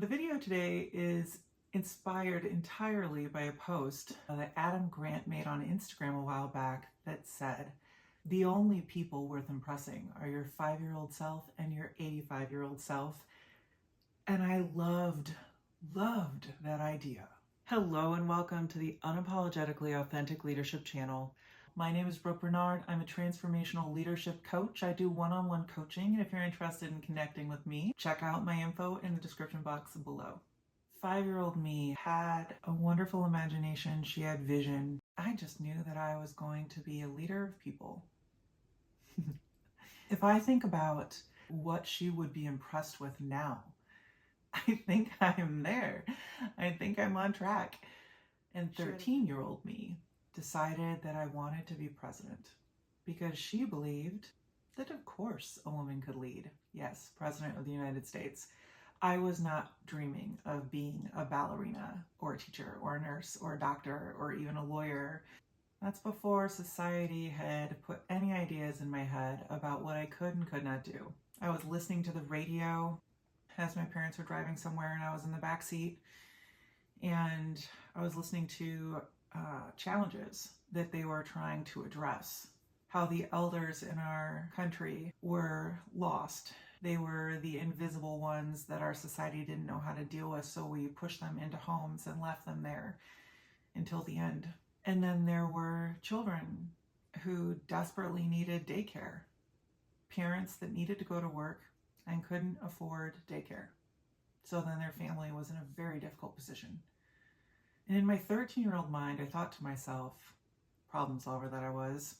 The video today is inspired entirely by a post that Adam Grant made on Instagram a while back that said, "The only people worth impressing are your 5-year-old self and your 85-year-old self." And I loved that idea. Hello and welcome to the Unapologetically Authentic Leadership channel. My name is Brooke. I'm a transformational leadership coach. I do one-on-one coaching, and if you're interested in connecting with me, check out my info in the description box below. 5-year-old me had a wonderful imagination. She had vision. I just knew that I was going to be a leader of people. If I think about what she would be impressed with now, I think I'm there. I think I'm on track. And 13-year-old me decided that I wanted to be president because she believed that, of course, a woman could lead. Yes, president of the United States. I was not dreaming of being a ballerina or a teacher or a nurse or a doctor or even a lawyer. That's before society had put any ideas in my head about what I could and could not do. I was listening to the radio as my parents were driving somewhere and I was in the back seat, and I was listening to challenges that they were trying to address. How the elders in our country were lost. They were the invisible ones that our society didn't know how to deal with, so we pushed them into homes and left them there until the end. And then there were children who desperately needed daycare. Parents that needed to go to work and couldn't afford daycare. So then their family was in a very difficult position. And in my 13-year-old mind, I thought to myself, problem solver that I was,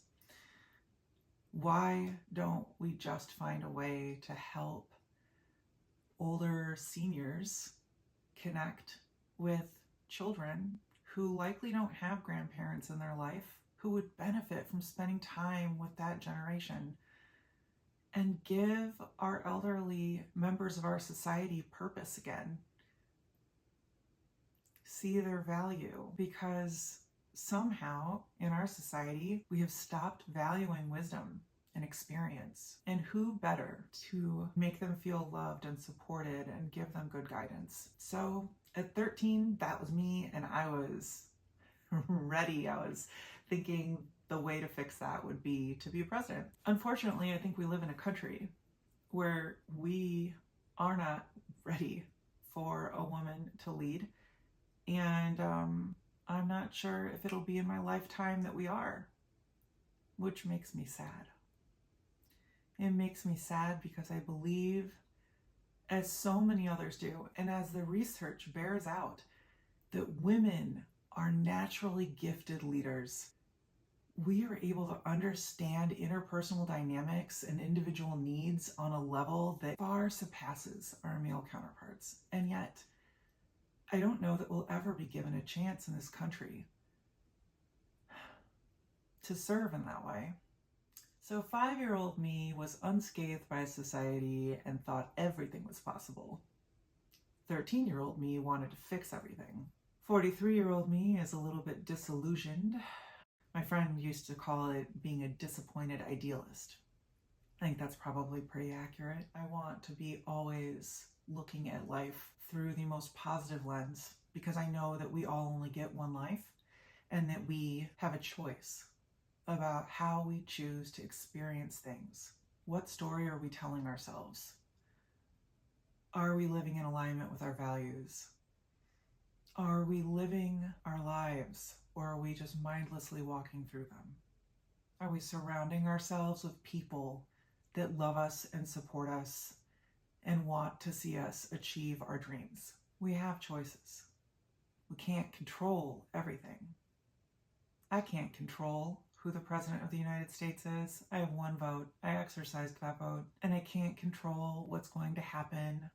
why don't we just find a way to help older seniors connect with children who likely don't have grandparents in their life, who would benefit from spending time with that generation, and give our elderly members of our society purpose again? See their value, because somehow in our society we have stopped valuing wisdom and experience. And who better to make them feel loved and supported and give them good guidance? So at 13, that was me, and I was ready. I was thinking the way to fix that would be to be president. Unfortunately, I think we live in a country where we are not ready for a woman to lead. And I'm not sure if it'll be in my lifetime that we are, which makes me sad. It makes me sad because I believe, as so many others do, and as the research bears out, that women are naturally gifted leaders. We are able to understand interpersonal dynamics and individual needs on a level that far surpasses our male counterparts. And yet, I don't know that we'll ever be given a chance in this country to serve in that way. So 5-year-old me was unscathed by society and thought everything was possible. 13-year-old me wanted to fix everything. 43-year-old me is a little bit disillusioned. My friend used to call it being a disappointed idealist. I think that's probably pretty accurate. I want to be always looking at life through the most positive lens, because I know that we all only get one life and that we have a choice about how we choose to experience things. What story are we telling ourselves? Are we living in alignment with our values? Are we living our lives, or are we just mindlessly walking through them? Are we surrounding ourselves with people that love us and support us and want to see us achieve our dreams? We have choices. We can't control everything. I can't control who the President of the United States is. I have one vote. I exercised that vote. And I can't control what's going to happen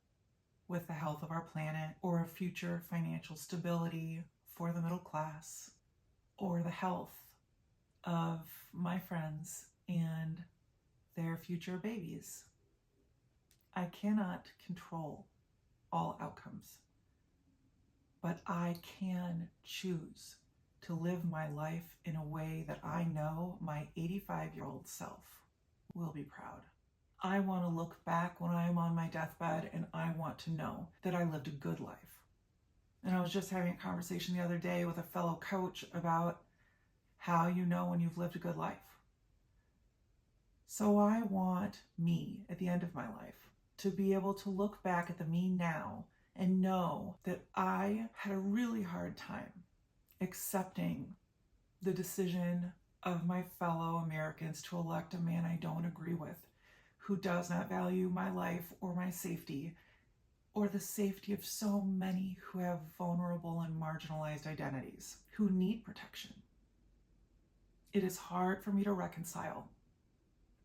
with the health of our planet, or a future financial stability for the middle class, or the health of my friends and their future babies. I cannot control all outcomes, but I can choose to live my life in a way that I know my 85-year-old self will be proud. I want to look back when I'm on my deathbed and I want to know that I lived a good life. And I was just having a conversation the other day with a fellow coach about how you know when you've lived a good life. So I want me at the end of my life to be able to look back at the me now and know that I had a really hard time accepting the decision of my fellow Americans to elect a man I don't agree with, who does not value my life or my safety, or the safety of so many who have vulnerable and marginalized identities, who need protection. It is hard for me to reconcile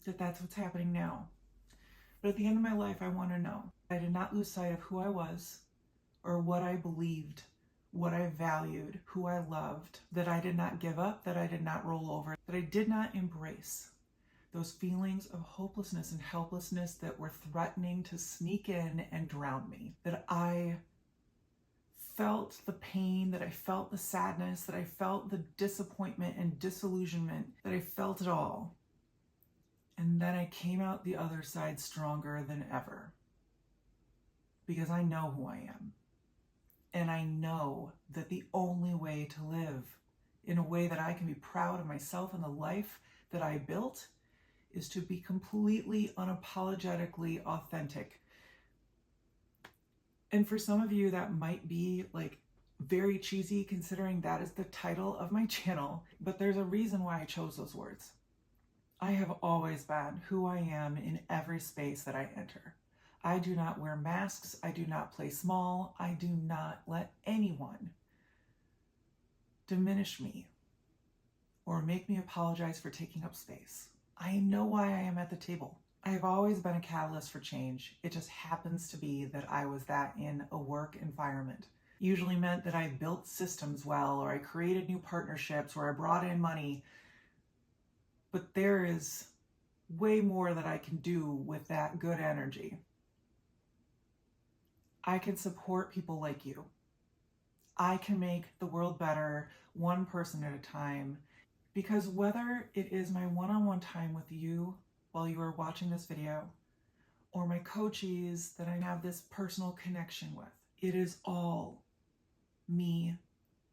that that's what's happening now. But at the end of my life, I want to know I did not lose sight of who I was or what I believed, what I valued, who I loved, that I did not give up, that I did not roll over, that I did not embrace those feelings of hopelessness and helplessness that were threatening to sneak in and drown me, that I felt the pain, that I felt the sadness, that I felt the disappointment and disillusionment, that I felt it all. And then I came out the other side stronger than ever, because I know who I am. And I know that the only way to live in a way that I can be proud of myself and the life that I built is to be completely unapologetically authentic. And for some of you, that might be like very cheesy, considering that is the title of my channel, but there's a reason why I chose those words. I have always been who I am in every space that I enter. I do not wear masks. I do not play small. I do not let anyone diminish me or make me apologize for taking up space. I know why I am at the table. I have always been a catalyst for change. It just happens to be that I was that in a work environment. Usually meant that I built systems well, or I created new partnerships, or I brought in money. But there is way more that I can do with that good energy. I can support people like you. I can make the world better, one person at a time. Because whether it is my one-on-one time with you while you are watching this video, or my coaches that I have this personal connection with, it is all me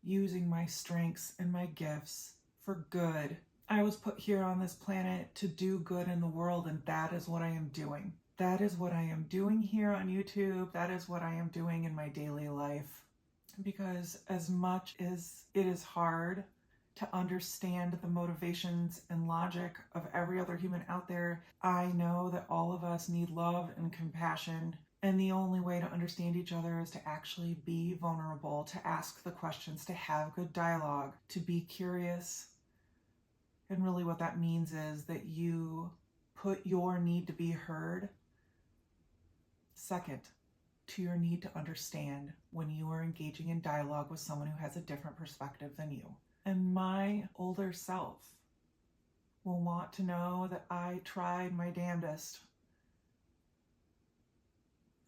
using my strengths and my gifts for good. I was put here on this planet to do good in the world, and that is what I am doing. That is what I am doing here on YouTube. That is what I am doing in my daily life. Because as much as it is hard to understand the motivations and logic of every other human out there, I know that all of us need love and compassion. And the only way to understand each other is to actually be vulnerable, to ask the questions, to have good dialogue, to be curious. And really what that means is that you put your need to be heard second to your need to understand when you are engaging in dialogue with someone who has a different perspective than you. And my older self will want to know that I tried my damnedest,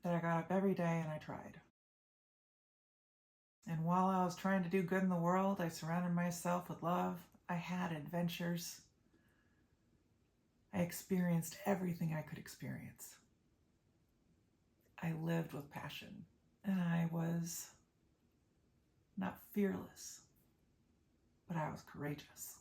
that I got up every day and I tried. And while I was trying to do good in the world, I surrounded myself with love. I had adventures. I experienced everything I could experience. I lived with passion, and I was not fearless, but I was courageous.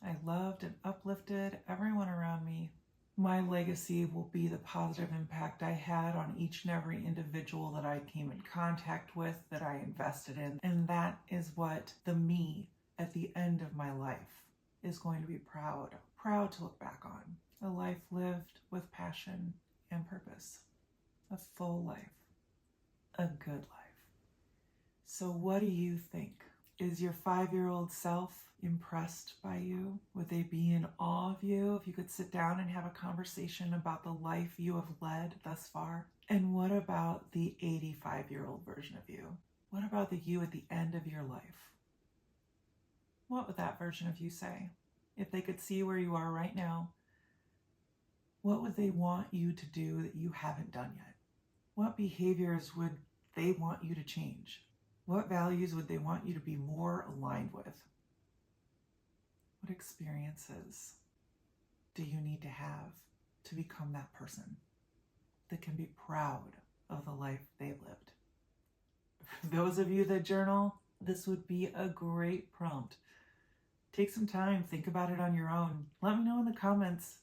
I loved and uplifted everyone around me. My legacy will be the positive impact I had on each and every individual that I came in contact with, that I invested in. And that is what the me at the end of my life is going to be proud to look back on. A life lived with passion and purpose. A full life. A good life. So what do you think? Is your 5-year-old self impressed by you? Would they be in awe of you if you could sit down and have a conversation about the life you have led thus far? And what about the 85-year-old version of you? What about the you at the end of your life? What would that version of you say? If they could see where you are right now, what would they want you to do that you haven't done yet? What behaviors would they want you to change? What values would they want you to be more aligned with? What experiences do you need to have to become that person that can be proud of the life they lived. For those of you that journal, this would be a great prompt. Take some time, think about it on your own. Let me know in the comments.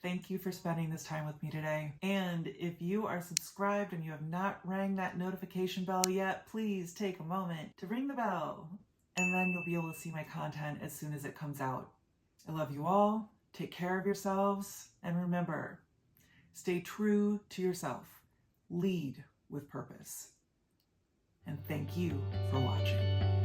Thank you for spending this time with me today. And if you are subscribed and you have not rang that notification bell yet, please take a moment to ring the bell, and then you'll be able to see my content as soon as it comes out. I love you all. Take care of yourselves. And remember, stay true to yourself. Lead with purpose. And thank you for watching.